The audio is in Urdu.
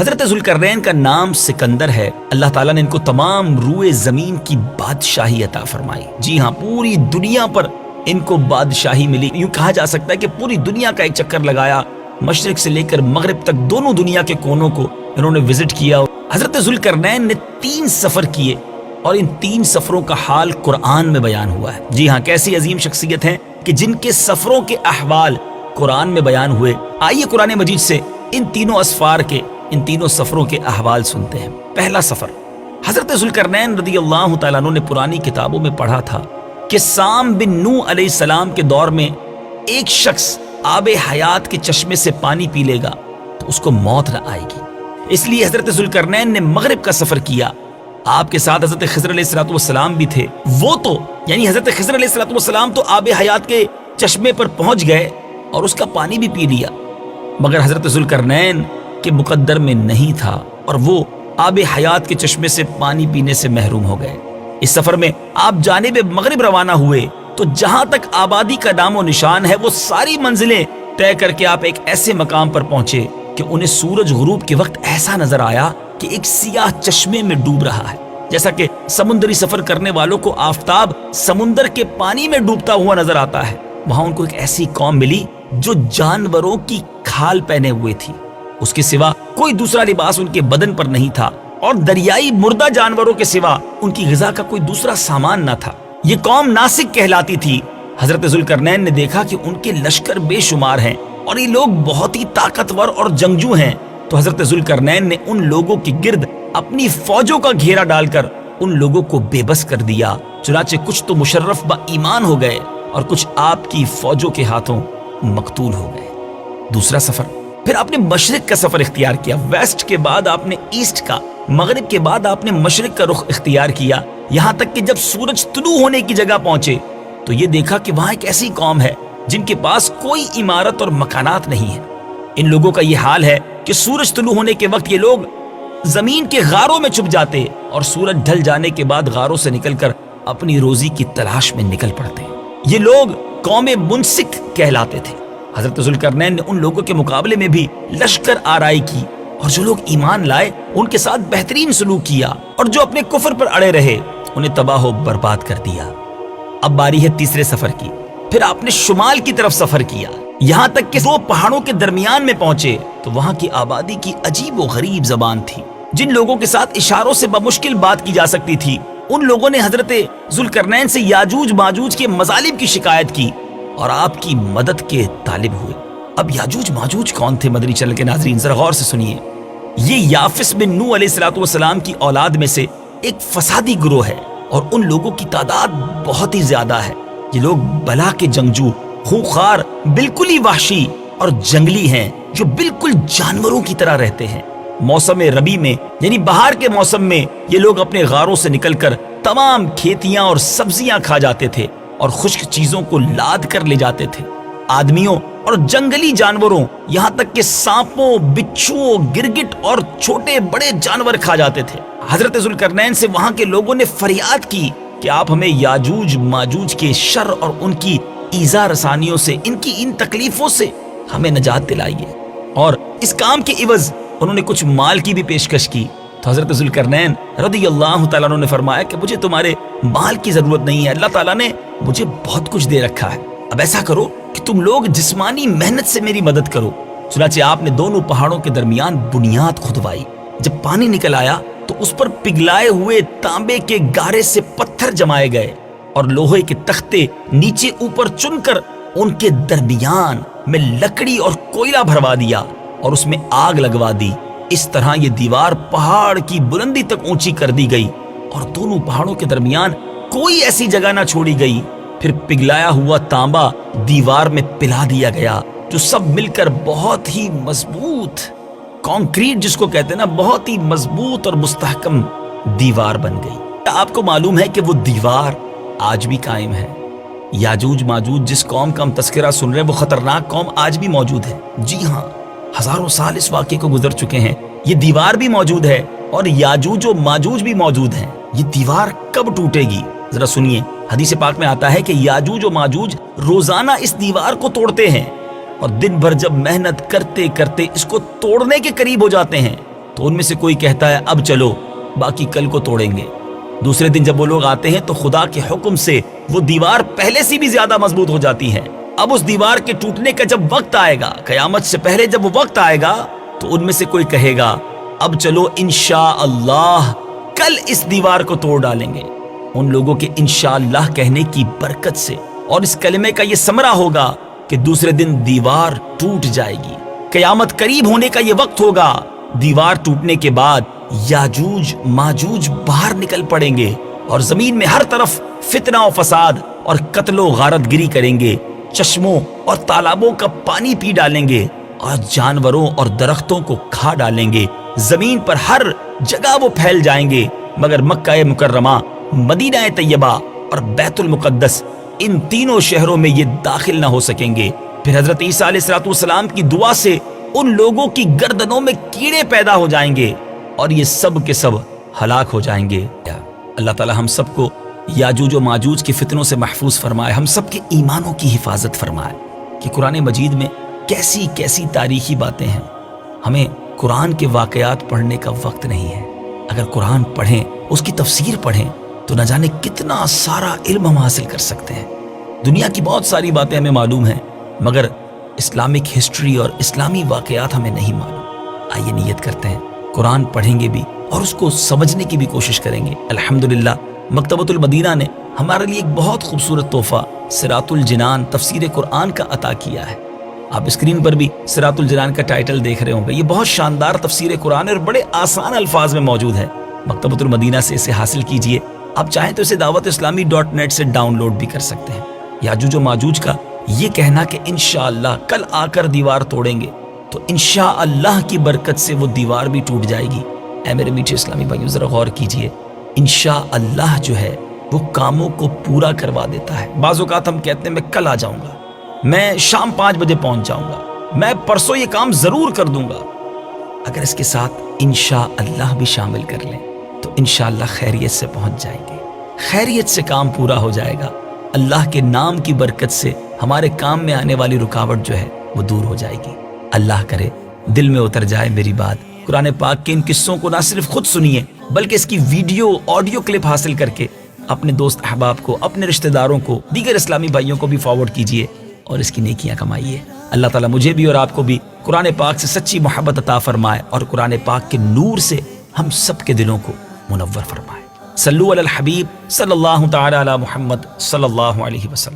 حضرت ذوالقرنین کا نام سکندر ہے۔ اللہ تعالیٰ نے ان کو تمام روئے زمین کی بادشاہی عطا فرمائی۔ جی ہاں، پوری دنیا پر ان کو بادشاہی ملی۔ یوں کہا جا سکتا ہے کہ پوری دنیا کا ایک چکر لگایا، مشرق سے لے کر مغرب تک دونوں دنیا کے کونوں کو انہوں نے وزٹ کیا۔ حضرت ذوالقرنین نے 3 سفر کیے اور ان 3 سفروں کا حال قرآن میں بیان ہوا ہے۔ جی ہاں، کیسی عظیم شخصیت ہیں کہ جن کے سفروں کے احوال قرآن میں بیان ہوئے۔ آئیے قرآن مجید سے ان تینوں اسفار کے، ان تینوں سفروں کے احوال سنتے ہیں۔ پہلا سفر، حضرت ذوالقرنین رضی اللہ تعالیٰ عنہ نے پرانی کتابوں میں پڑھا تھا کہ سام بن نوح علیہ السلام کے دور میں ایک شخص آب حیات کے چشمے سے پانی پی لے گا تو اس کو موت نہ آئے گی۔ اس لیے حضرت ذوالقرنین نے مغرب کا سفر کیا۔ آپ کے ساتھ حضرت خضر علیہ السلام بھی تھے۔ وہ تو یعنی حضرت خضر علیہ السلام تو آب حیات کے چشمے پر پہنچ گئے اور اس کا پانی بھی پی لیا، مگر حضرت ذوالقرنین کے مقدر میں نہیں تھا اور وہ آب حیات کے چشمے سے پانی پینے سے محروم ہو گئے۔ اس سفر میں آپ جانب مغرب روانہ ہوئے تو جہاں تک آبادی کا نام و نشان ہے وہ ساری منزلیں طے کر کے آپ ایک ایسے مقام پر پہنچے کہ انہیں سورج غروب کے وقت ایسا نظر آیا کہ ایک سیاہ چشمے میں ڈوب رہا ہے، جیسا کہ سمندری سفر کرنے والوں کو آفتاب سمندر کے پانی میں ڈوبتا ہوا نظر آتا ہے۔ وہاں ان کو ایک ایسی قوم ملی جو جانوروں کی کھال پہنے ہوئے تھی، اس کے سوا کوئی دوسرا لباس ان کے بدن پر نہیں تھا، اور دریائی مردہ جانوروں کے سوا ان کی غذا کا کوئی دوسرا سامان نہ تھا۔ یہ قوم ناسک کہلاتی تھی۔ حضرت ذوالقرنین نے دیکھا کہ ان کے لشکر بے شمار ہیں اور یہ لوگ بہت ہی طاقتور اور جنگجو ہیں، تو حضرت ذوالقرنین نے ان لوگوں کے گرد اپنی فوجوں کا گھیرا ڈال کر ان لوگوں کو بے بس کر دیا۔ چنانچہ کچھ تو مشرف با ایمان ہو گئے اور کچھ آپ کی فوجوں کے ہاتھوں مقتول ہو گئے۔ دوسرا سفر، پھر آپ نے مشرق کا سفر اختیار کیا۔ ویسٹ کے بعد آپ نے ایسٹ کا، مغرب کے بعد آپ نے مشرق کا رخ اختیار کیا، یہاں تک کہ جب سورج طلوع ہونے کی جگہ پہنچے تو یہ دیکھا کہ وہاں ایک ایسی قوم ہے جن کے پاس کوئی عمارت اور مکانات نہیں ہے۔ ان لوگوں کا یہ حال ہے کہ سورج طلوع ہونے کے وقت یہ لوگ زمین کے غاروں میں چھپ جاتے اور سورج ڈھل جانے کے بعد غاروں سے نکل کر اپنی روزی کی تلاش میں نکل پڑتے۔ یہ لوگ قوم منسک کہلاتے تھے۔ حضرت ذوالقرنین نے ان لوگوں کے مقابلے میں بھی لشکر آرائی کی، اور جو لوگ ایمان لائے ان کے ساتھ بہترین سلوک کیا، اور جو اپنے کفر پر اڑے رہے انہیں تباہ و برباد کر دیا۔ اب باری ہے تیسرے سفر کی۔ پھر آپ نے شمال کی طرف سفر کیا، یہاں تک کہ 2 پہاڑوں کے درمیان میں پہنچے تو وہاں کی آبادی کی عجیب و غریب زبان تھی۔ جن لوگوں کے ساتھ اشاروں سے بمشکل بات کی جا سکتی تھی، ان لوگوں نے حضرت ذوالقرنین سے یاجوج ماجوج کے مظالم کی شکایت کی اور آپ کی مدد کے طالب ہوئے۔ اب یاجوج ماجوج کون تھے؟ مدنی چینل کے ناظرین ذرا غور سے سنیے۔ یہ یافس بن نوح علیہ السلام کی اولاد میں سے ایک فسادی گروہ ہے، اور ان لوگوں کی تعداد بہت ہی زیادہ ہے۔ یہ لوگ بلا کے جنگجو، خوخار، بالکل ہی وحشی اور جنگلی ہیں، جو بالکل جانوروں کی طرح رہتے ہیں۔ موسم ربیع میں یعنی بہار کے موسم میں یہ لوگ اپنے غاروں سے نکل کر تمام کھیتیاں اور سبزیاں کھا جاتے تھے اور خشک چیزوں کو لاد کر لے جاتے تھے۔ آدمیوں اور جنگلی جانوروں، یہاں تک کہ سانپوں، بچھوؤں، گرگٹ اور چھوٹے بڑے جانور کھا جاتے تھے۔ حضرت ذوالقرنین سے وہاں کے لوگوں نے فریاد کی کہ آپ ہمیں یاجوج ماجوج کے شر اور ان کی ایذا رسانیوں سے، ان کی ان تکلیفوں سے ہمیں نجات دلائیے، اور اس کام کے عوض انہوں نے کچھ مال کی بھی پیشکش کی۔ تو حضرت ذوالقرنین رضی اللہ تعالیٰ عنہ نے فرمایا کہ مجھے تمہارے مال کی ضرورت نہیں ہے، اللہ تعالیٰ نے مجھے بہت کچھ دے رکھا ہے۔ اب ایسا کرو کہ تم لوگ جسمانی محنت سے میری مدد کرو۔ چنانچہ آپ نے دونوں پہاڑوں کے درمیان بنیاد کھدوائی۔ جب پانی نکل آیا تو اس پر پگھلائے ہوئے تانبے کے گارے سے پتھر جمائے گئے اور لوہے کے تختے نیچے اوپر چن کر ان کے درمیان میں لکڑی اور کوئلہ بھروا دیا اور اس میں آگ لگوا دی۔ اس طرح یہ دیوار پہاڑ کی بلندی تک اونچی کر دی گئی اور دونوں پہاڑوں کے درمیان کوئی ایسی جگہ نہ چھوڑی گئی۔ پھر پگھلایا ہوا تانبا دیوار میں پلا دیا گیا، جو سب مل کر بہت ہی مضبوط، کانکریٹ جس کو کہتے ہیں نا، بہت ہی مضبوط اور مستحکم دیوار بن گئی۔ آپ کو معلوم ہے کہ وہ دیوار آج بھی قائم ہے۔ یاجوج ماجوج جس قوم کا ہم تذکرہ سن رہے ہیں، وہ خطرناک قوم آج بھی موجود ہے۔ جی ہاں، ہزاروں سال اس واقعے کو گزر چکے ہیں، یہ دیوار بھی موجود ہے اور یاجوج و ماجوج بھی موجود ہیں۔ یہ دیوار کب ٹوٹے گی؟ ذرا سنیے، حدیث پاک میں آتا ہے کہ یاجوج و ماجوج روزانہ اس دیوار کو توڑتے ہیں، اور دن بھر جب محنت کرتے کرتے اس کو توڑنے کے قریب ہو جاتے ہیں تو تو ان میں سے کوئی کہتا ہے اب چلو باقی کل کو توڑیں گے۔ دوسرے دن جب وہ لوگ آتے ہیں تو خدا کے حکم سے وہ دیوار پہلے سے بھی زیادہ مضبوط ہو جاتی ہے۔ اب اس دیوار کے ٹوٹنے کا جب وقت آئے گا، قیامت سے پہلے جب وہ وقت آئے گا، تو ان میں سے کوئی کہے گا اب چلو انشاءاللہ کل اس دیوار کو توڑ ڈالیں گے۔ ان لوگوں کے انشاءاللہ کہنے کی برکت سے اور اس کلمے کا یہ ثمرہ ہوگا کہ دوسرے دن دیوار ٹوٹ جائے گی۔ قیامت قریب ہونے کا یہ وقت ہوگا، دیوار ٹوٹنے کے بعد یاجوج ماجوج باہر نکل پڑیں گے اور زمین میں ہر طرف فتنہ و فساد اور قتل و غارت گری کریں گے، چشموں اور تالابوں کا پانی پی ڈالیں گے اور جانوروں اور درختوں کو کھا ڈالیں گے۔ زمین پر ہر جگہ وہ پھیل جائیں گے، مگر مکہ مکرمہ، مدینہ طیبہ اور بیت المقدس، ان تینوں شہروں میں یہ داخل نہ ہو سکیں گے۔ پھر حضرت عیسیٰ علیہ السلام کی دعا سے ان لوگوں کی گردنوں میں کیڑے پیدا ہو جائیں گے اور یہ سب کے سب ہلاک ہو جائیں گے۔ اللہ تعالی ہم سب کو یاجوج و ماجوج کے فتنوں سے محفوظ فرمائے، ہم سب کے ایمانوں کی حفاظت فرمائے کہ قرآن مجید میں کیسی کیسی تاریخی باتیں ہیں۔ ہمیں قرآن کے واقعات پڑھنے کا وقت نہیں ہے۔ اگر قرآن پڑھیں، اس کی تفسیر پڑھیں تو نہ جانے کتنا سارا علم ہم حاصل کر سکتے ہیں۔ دنیا کی بہت ساری باتیں ہمیں معلوم ہیں، مگر اسلامک ہسٹری اور اسلامی واقعات ہمیں نہیں معلوم۔ آئیے نیت کرتے ہیں، قرآن پڑھیں گے بھی اور اس کو سمجھنے کی بھی کوشش کریں گے۔ الحمدللہ مکتبۃ المدینہ نے ہمارے لیے ایک بہت خوبصورت تحفہ صراط الجنان تفسیر قرآن کا عطا کیا ہے۔ آپ اسکرین پر بھی صراط الجنان کا ٹائٹل دیکھ رہے ہوں گے۔ یہ بہت شاندار تفسیر قرآن ہے اور بڑے آسان الفاظ میں موجود ہے۔ مکتبۃ المدینہ سے اسے حاصل کیجئے۔ آپ چاہیں تو اسے dawat-islami.net سے ڈاؤن لوڈ بھی کر سکتے ہیں۔ یاجوج و ماجوج کا یہ کہنا کہ انشاءاللہ کل آ کر دیوار توڑیں گے، تو انشاءاللہ کی برکت سے وہ دیوار بھی ٹوٹ جائے گی۔ اے میرے میٹھے اسلامی بھائیوں، ذرا غور کیجئے، انشاءاللہ جو ہے وہ کاموں کو پورا کروا دیتا ہے۔ بعض اوقات ہم کہتے ہیں میں کل آ جاؤں گا، میں شام 5 بجے پہنچ جاؤں گا، میں پرسوں یہ کام ضرور کر دوں گا۔ اگر اس کے ساتھ انشاءاللہ بھی شامل کر لیں تو انشاءاللہ خیریت سے پہنچ جائیں گے، خیریت سے کام پورا ہو جائے گا۔ اللہ کے نام کی برکت سے ہمارے کام میں آنے والی رکاوٹ جو ہے وہ دور ہو جائے گی۔ اللہ کرے دل میں اتر جائے میری بات۔ قرآن پاک کے ان قصوں کو نہ صرف خود سنیے بلکہ اس کی ویڈیو آڈیو کلپ حاصل کر کے اپنے دوست احباب کو، اپنے رشتہ داروں کو، دیگر اسلامی بھائیوں کو بھی فارورڈ کیجئے اور اس کی نیکیاں کمائیے۔ اللہ تعالیٰ مجھے بھی اور آپ کو بھی قرآن پاک سے سچی محبت عطا فرمائے اور قرآن پاک کے نور سے ہم سب کے دلوں کو منور فرمائے۔ صلو علی الحبیب صلی اللہ تعالی علی محمد صلی اللہ علیہ وسلم۔